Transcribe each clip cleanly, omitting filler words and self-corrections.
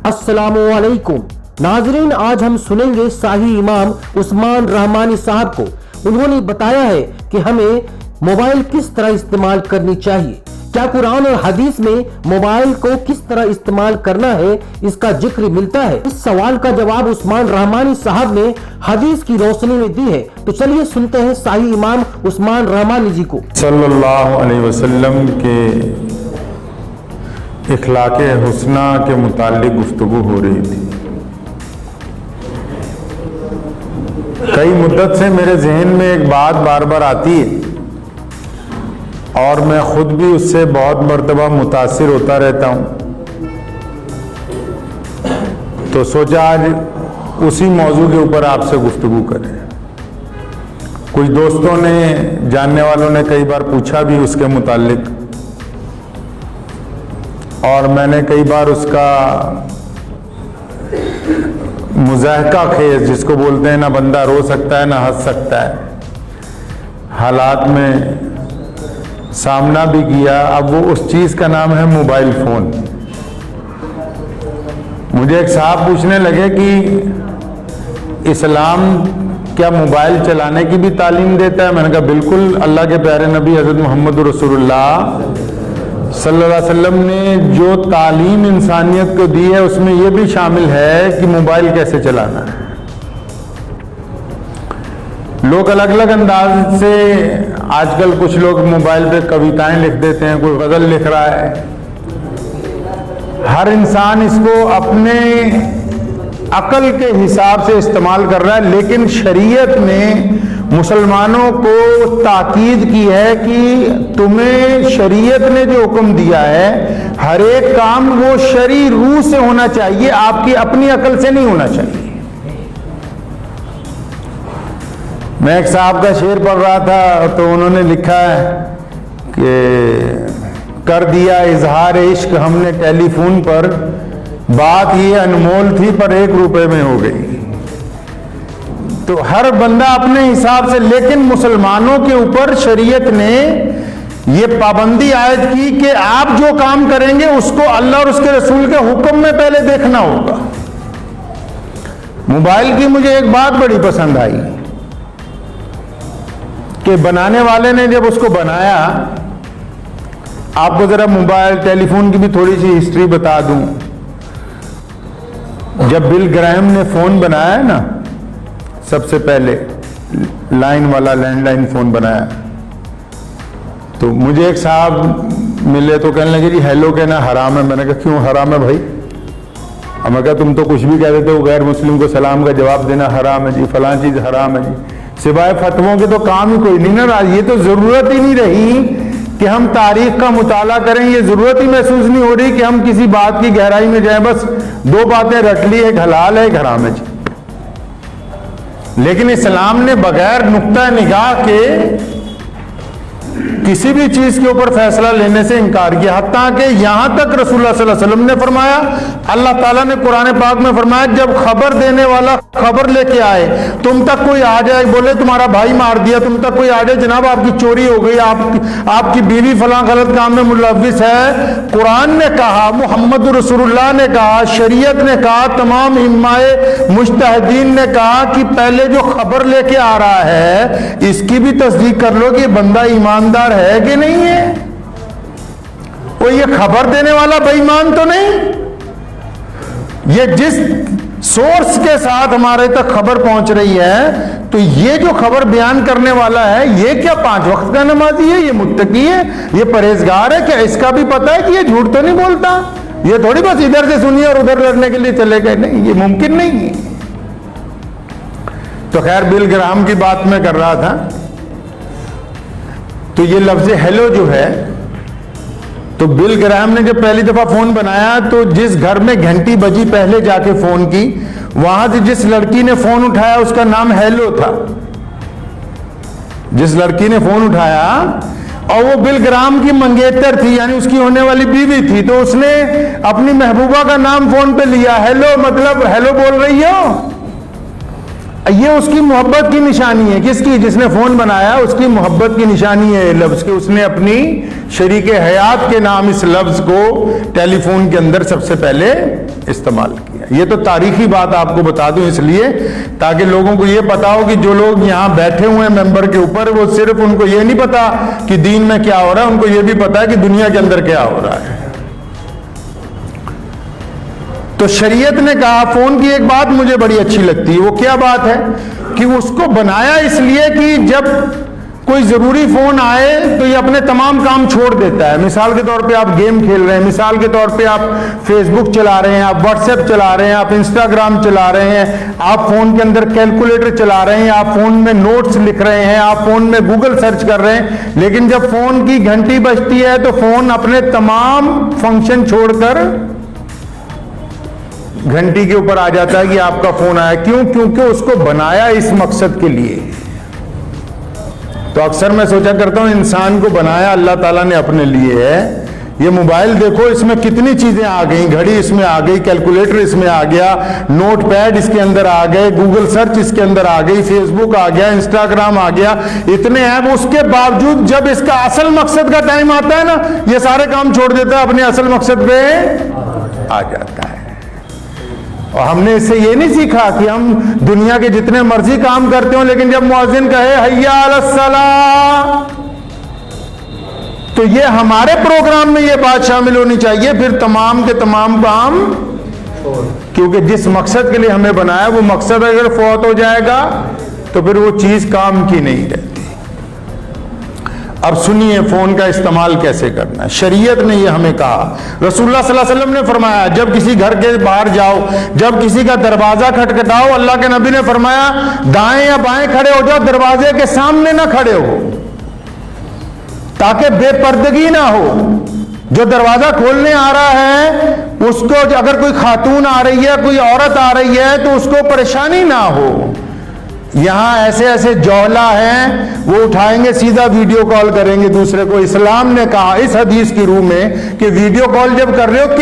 السلام علیکم ناظرین، آج ہم سنیں گے شاہی امام عثمان رحمانی صاحب کو۔ انہوں نے بتایا ہے کہ ہمیں موبائل کس طرح استعمال کرنی چاہیے، کیا قرآن اور حدیث میں موبائل کو کس طرح استعمال کرنا ہے اس کا ذکر ملتا ہے۔ اس سوال کا جواب عثمان رحمانی صاحب نے حدیث کی روشنی میں دی ہے، تو چلیے سنتے ہیں شاہی امام عثمان رحمانی جی کو۔ صلی اللہ علیہ وسلم کے اخلاق حسنہ کے متعلق گفتگو ہو رہی تھی۔ کئی مدت سے میرے ذہن میں ایک بات بار بار آتی ہے اور میں خود بھی اس سے بہت مرتبہ متاثر ہوتا رہتا ہوں، تو سوچا آج اسی موضوع کے اوپر آپ سے گفتگو کریں۔ کچھ دوستوں نے، جاننے والوں نے کئی بار پوچھا بھی اس کے متعلق، اور میں نے کئی بار اس کا مضاحکہ خیز، جس کو بولتے ہیں، نہ بندہ رو سکتا ہے نہ ہنس سکتا ہے، حالات میں سامنا بھی کیا۔ اب وہ اس چیز کا نام ہے موبائل فون۔ مجھے ایک صاحب پوچھنے لگے کہ اسلام کیا موبائل چلانے کی بھی تعلیم دیتا ہے؟ میں نے کہا بالکل، اللہ کے پیارے نبی حضرت محمد رسول اللہ صلی اللہ علیہ وسلم نے جو تعلیم انسانیت کو دی ہے اس میں یہ بھی شامل ہے کہ موبائل کیسے چلانا ہے۔ لوگ الگ الگ انداز سے، آج کل کچھ لوگ موبائل پہ کویتائیں لکھ دیتے ہیں، کوئی غزل لکھ رہا ہے۔ ہر انسان اس کو اپنے عقل کے حساب سے استعمال کر رہا ہے، لیکن شریعت نے مسلمانوں کو تاکید کی ہے کہ تمہیں شریعت نے جو حکم دیا ہے ہر ایک کام وہ شرعی روح سے ہونا چاہیے، آپ کی اپنی عقل سے نہیں ہونا چاہیے۔ میں ایک صاحب کا شعر پڑھ رہا تھا تو انہوں نے لکھا ہے کہ کر دیا اظہار عشق ہم نے ٹیلی فون پر، بات یہ انمول تھی پر 1 روپے میں ہو گئی۔ تو ہر بندہ اپنے حساب سے، لیکن مسلمانوں کے اوپر شریعت نے یہ پابندی عائد کی کہ آپ جو کام کریں گے اس کو اللہ اور اس کے رسول کے حکم میں پہلے دیکھنا ہوگا۔ موبائل کی مجھے ایک بات بڑی پسند آئی کہ بنانے والے نے جب اس کو بنایا، آپ کو ذرا موبائل ٹیلی فون کی بھی تھوڑی سی ہسٹری بتا دوں۔ جب بل گرائم نے فون بنایا ہے نا، سب سے پہلے لائن والا لینڈ لائن فون بنایا، تو مجھے ایک صاحب ملے تو کہنے لگے جی ہیلو کہنا حرام ہے۔ میں نے کہا کیوں حرام ہے بھائی؟ میں کہا تم تو کچھ بھی کہہ دیتے ہو، غیر مسلم کو سلام کا جواب دینا حرام ہے جی، فلاں چیز حرام ہے جی، سوائے فتووں کے تو کام ہی کوئی نہیں نا۔ یہ تو ضرورت ہی نہیں رہی کہ ہم تاریخ کا مطالعہ کریں، یہ ضرورت ہی محسوس نہیں ہو رہی کہ ہم کسی بات کی گہرائی میں جائیں، بس 2 باتیں رٹ لی، ایک حلال ہے ایک حرام ہے جی۔ لیکن اسلام نے بغیر نقطہ نگاہ کے کسی بھی چیز کے اوپر فیصلہ لینے سے انکار کیا، حتیٰ کہ یہاں تک رسول اللہ صلی اللہ علیہ وسلم نے فرمایا، اللہ تعالیٰ نے قرآن پاک میں فرمایا جب خبر دینے والا خبر لے کے آئے، تم تک کوئی آ جائے بولے تمہارا بھائی مار دیا، تم تک کوئی آ جائے جناب آپ کی چوری ہو گئی، آپ کی بیوی فلاں غلط کام میں ملوث ہے، قرآن نے کہا، محمد رسول اللہ نے کہا، شریعت نے کہا، تمام ائمہ مجتہدین نے کہا کہ پہلے جو خبر لے کے آ رہا ہے اس کی بھی تصدیق کر لو کہ بندہ ایماندار ہے کہ نہیں ہے۔ وہ یہ خبر دینے والا بے ایمان تو نہیں، یہ جس سورس کے ساتھ ہمارے تک خبر پہنچ رہی ہے، تو یہ جو خبر بیان کرنے والا ہے یہ کیا 5 وقت کا نمازی ہے، یہ متقی ہے، یہ پرہیزگار ہے، کیا اس کا بھی پتا ہے کہ یہ جھوٹ تو نہیں بولتا؟ یہ تھوڑی بس ادھر سے سنیے اور ادھر لڑنے کے لیے چلے گئے، نہیں، یہ ممکن نہیں ہے۔ تو خیر بل گرام کی بات میں کر رہا تھا، تو یہ لفظ ہیلو جو ہے، تو بل گرام نے جب پہلی دفعہ فون بنایا تو جس گھر میں گھنٹی بجی پہلے جا کے فون کی، وہاں سے جس لڑکی نے فون اٹھایا اس کا نام ہیلو تھا۔ جس لڑکی نے فون اٹھایا اور وہ بل گرام کی منگیتر تھی، یعنی اس کی ہونے والی بیوی تھی، تو اس نے اپنی محبوبہ کا نام فون پہ لیا، ہیلو مطلب ہیلو بول رہی ہو۔ یہ اس کی محبت کی نشانی ہے. کس کی؟ جس نے فون بنایا اس کی محبت کی نشانی ہے یہ لفظ, کہ اس نے اپنی شریک حیات کے نام اس لفظ کو ٹیلی فون کے اندر سب سے پہلے استعمال کیا. یہ تو تاریخی بات آپ کو بتا دوں اس لیے تاکہ لوگوں کو یہ پتا ہو کہ جو لوگ یہاں بیٹھے ہوئے ہیں ممبر کے اوپر, وہ صرف ان کو یہ نہیں پتا کہ دین میں کیا ہو رہا ہے, ان کو یہ بھی پتا ہے کہ دنیا کے اندر کیا ہو رہا ہے. تو شریعت نے کہا, فون کی ایک بات مجھے بڑی اچھی لگتی ہے. وہ کیا بات ہے کہ اس کو بنایا اس لیے کہ جب کوئی ضروری فون آئے تو یہ اپنے تمام کام چھوڑ دیتا ہے. مثال کے طور پہ آپ گیم کھیل رہے ہیں, مثال کے طور پہ آپ فیس بک چلا رہے ہیں, آپ واٹس ایپ چلا رہے ہیں, آپ انسٹاگرام چلا رہے ہیں, آپ فون کے اندر کیلکولیٹر چلا رہے ہیں, آپ فون میں نوٹس لکھ رہے ہیں, آپ فون میں گوگل سرچ کر رہے ہیں. لیکن جب فون کی گھنٹی بجتی ہے تو فون اپنے تمام فنکشن چھوڑ کر گھنٹی کے اوپر آ جاتا ہے کہ آپ کا فون آیا. کیوں؟ کیونکہ اس کو بنایا اس مقصد کے لیے. تو اکثر میں سوچا کرتا ہوں انسان کو بنایا اللہ تعالیٰ نے اپنے لیے ہے. یہ موبائل دیکھو اس میں کتنی چیزیں آ گئیں, گھڑی اس میں آ گئی, کیلکولیٹر اس میں آ گیا, نوٹ پیڈ اس کے اندر آ گئے, گوگل سرچ اس کے اندر آ گئی, فیس بک آ گیا, انسٹاگرام آ گیا, اتنے ایپ. اس کے باوجود جب اس کا اصل مقصد کا ٹائم آتا ہے نا, یہ سارے کام چھوڑ دیتا ہے, اپنے اصل مقصد پہ آ جاتا ہے. اور ہم نے اس سے یہ نہیں سیکھا کہ ہم دنیا کے جتنے مرضی کام کرتے ہوں, لیکن جب مؤذن کہے حیا علی الصلاۃ تو یہ ہمارے پروگرام میں یہ بات شامل ہونی چاہیے. پھر تمام کے تمام کام, کیونکہ جس مقصد کے لیے ہمیں بنایا وہ مقصد اگر فوت ہو جائے گا تو پھر وہ چیز کام کی نہیں رہتی. اب سنیے فون کا استعمال کیسے کرنا ہے. شریعت نے یہ ہمیں کہا, رسول اللہ صلی اللہ علیہ وسلم نے فرمایا جب کسی گھر کے باہر جاؤ, جب کسی کا دروازہ کھٹکھٹاؤ, اللہ کے نبی نے فرمایا دائیں یا بائیں کھڑے ہو جاؤ, دروازے کے سامنے نہ کھڑے ہو تاکہ بے پردگی نہ ہو. جو دروازہ کھولنے آ رہا ہے اس کو اگر کوئی خاتون آ رہی ہے, کوئی عورت آ رہی ہے تو اس کو پریشانی نہ ہو. یہاں ایسے ایسے جوہلا ہیں وہ اٹھائیں گے سیدھا ویڈیو کال کریں گے دوسرے کو. اسلام نے کہا اس حدیث کی روح میں کہ ویڈیو کال جب کر رہے ہو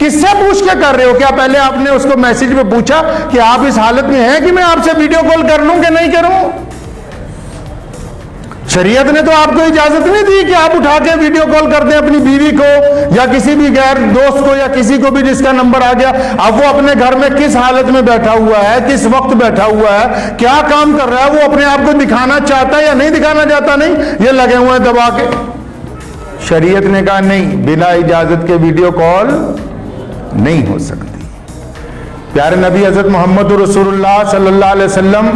کس سے پوچھ کے کر رہے ہو؟ کیا پہلے آپ نے اس کو میسج پہ پوچھا کہ آپ اس حالت میں ہیں کہ میں آپ سے ویڈیو کال کر لوں کہ نہیں کروں؟ شریعت نے تو آپ کو اجازت نہیں دی کہ آپ اٹھا کے ویڈیو کال کر دیں اپنی بیوی کو یا کسی بھی غیر دوست کو یا کسی کو بھی جس کا نمبر آ گیا. اب وہ اپنے گھر میں کس حالت میں بیٹھا ہوا ہے, کس وقت بیٹھا ہوا ہے, کیا کام کر رہا ہے, وہ اپنے آپ کو دکھانا چاہتا ہے یا نہیں دکھانا چاہتا, نہیں, یہ لگے ہوئے ہیں دبا کے. شریعت نے کہا نہیں, بنا اجازت کے ویڈیو کال نہیں ہو سکتی. پیارے نبی حضرت محمد رسول اللہ صلی اللہ علیہ وسلم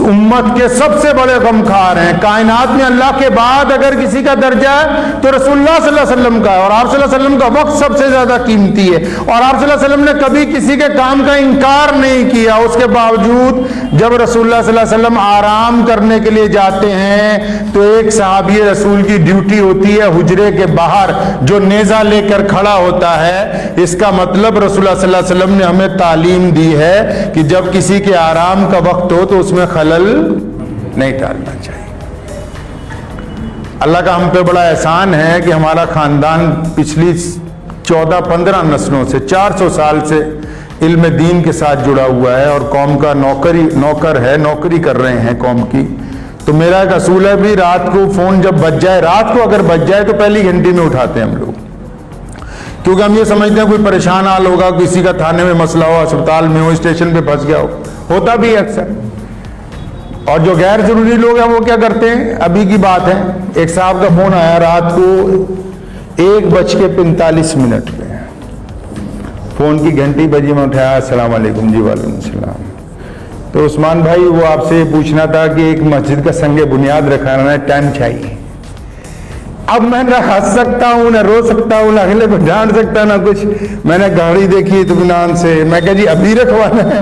امت کے سب سے بڑے غمخوار ہیں. کائنات میں اللہ کے بعد اگر کسی کا درجہ ہے تو رسول اللہ صلی اللہ علیہ وسلم کا ہے, اور آپ صلی اللہ علیہ وسلم کا وقت سب سے زیادہ قیمتی ہے, اور آپ صلی اللہ علیہ وسلم نے کبھی کسی کے کام کا انکار نہیں کیا. اس کے باوجود جب رسول اللہ صلی اللہ علیہ وسلم آرام کرنے کے لیے جاتے ہیں تو ایک صحابی رسول کی ڈیوٹی ہوتی ہے حجرے کے باہر جو نیزہ لے کر کھڑا ہوتا ہے. اس کا مطلب رسول اللہ صلی اللہ علیہ وسلم نے ہمیں تعلیم دی ہے کہ جب کسی کے آرام کا وقت ہو تو اس میں خلل نہیں ڈالنا چاہیے. اللہ کا ہم پہ بڑا احسان ہے کہ ہمارا خاندان پچھلی 14-15 نسلوں سے 400 سال سے علم دین کے ساتھ جڑا ہوا ہے اور قوم کا نوکر ہے, نوکری کر رہے ہیں قوم کی. تو میرا ایک اصول ہے بھی رات کو فون جب بج جائے, رات کو اگر بج جائے تو پہلی گھنٹی میں اٹھاتے ہیں ہم لوگ, کیونکہ ہم یہ سمجھتے ہیں کوئی پریشان حال ہوگا, کسی کا تھانے میں مسئلہ ہو, اسپتال میں ہو, اسٹیشن پہ پھنس گیا ہو, ہوتا بھی ہے اکثر. اور جو غیر ضروری لوگ ہیں وہ کیا کرتے ہیں, ابھی کی بات ہے ایک صاحب کا فون آیا رات کو 1:45 پہ, فون کی گھنٹی بجی, میں اٹھایا, السلام علیکم. جی وعلیکم السلام. تو عثمان بھائی وہ آپ سے یہ پوچھنا تھا کہ ایک مسجد کا سنگ بنیاد رکھانا ہے, ٹائم چاہیے. اب میں نہ ہنس سکتا ہوں, نہ رو سکتا ہوں, نہ اگلے کو ڈانٹ سکتا, نہ کچھ. میں نے گاڑی دیکھی اطمینان سے, میں کہا جی ابھی رکھوانا ہے,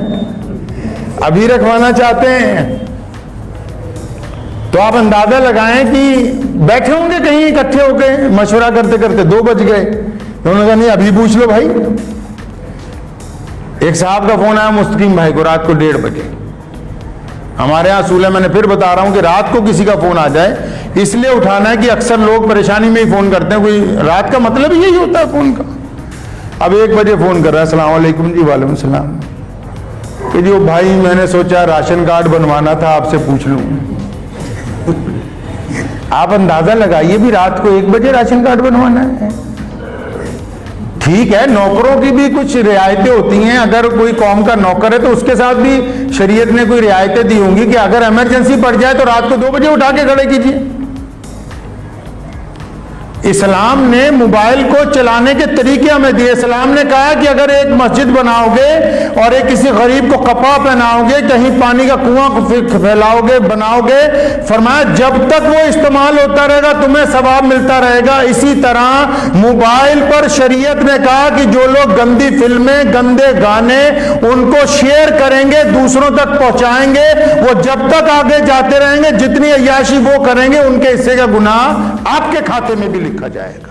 ابھی رکھوانا چاہتے ہیں. تو آپ اندازہ لگائیں کہ بیٹھے ہوں گے کہیں اکٹھے ہو کے مشورہ کرتے کرتے 2 بج گئے. انہوں نے کہا نہیں ابھی پوچھ لو بھائی. ایک صاحب کا فون آیا مستقیم بھائی کو رات کو 1:30 بجے. ہمارے یہاں اصول ہے, میں نے پھر بتا رہا ہوں کہ رات کو کسی کا فون آ جائے اس لیے اٹھانا ہے کہ اکثر لوگ پریشانی میں ہی فون کرتے ہیں, کوئی رات کا مطلب یہی ہوتا ہے فون کا. اب 1 بجے فون کر رہا ہے, السلام علیکم. جی وعلیکم السلام. کہ جو بھائی میں نے سوچا راشن کارڈ بنوانا تھا آپ سے پوچھ لوں. آپ اندازہ لگائیے بھی رات کو 1 بجے راشن کارڈ بنوانا ہے. ٹھیک ہے نوکروں کی بھی کچھ رعایتیں ہوتی ہیں, اگر کوئی قوم کا نوکر ہے تو اس کے ساتھ بھی شریعت نے کوئی رعایتیں دی ہوں گی کہ اگر ایمرجنسی پڑ جائے تو رات کو 2 بجے اٹھا کے کھڑے کیجیے. اسلام نے موبائل کو چلانے کے طریقے ہمیں دیے. اسلام نے کہا کہ اگر ایک مسجد بناؤ گے اور ایک کسی غریب کو کپڑا پہناؤ گے, کہیں پانی کا کنواں پھیلاؤ گے, بناؤ گے, فرمایا جب تک وہ استعمال ہوتا رہے گا تمہیں ثواب ملتا رہے گا. اسی طرح موبائل پر شریعت نے کہا کہ جو لوگ گندی فلمیں, گندے گانے ان کو شیئر کریں گے, دوسروں تک پہنچائیں گے, وہ جب تک آگے جاتے رہیں گے, جتنی عیاشی وہ کریں گے ان کے حصے کا گناہ آپ کے کھاتے میں بھی لکھا جائے گا.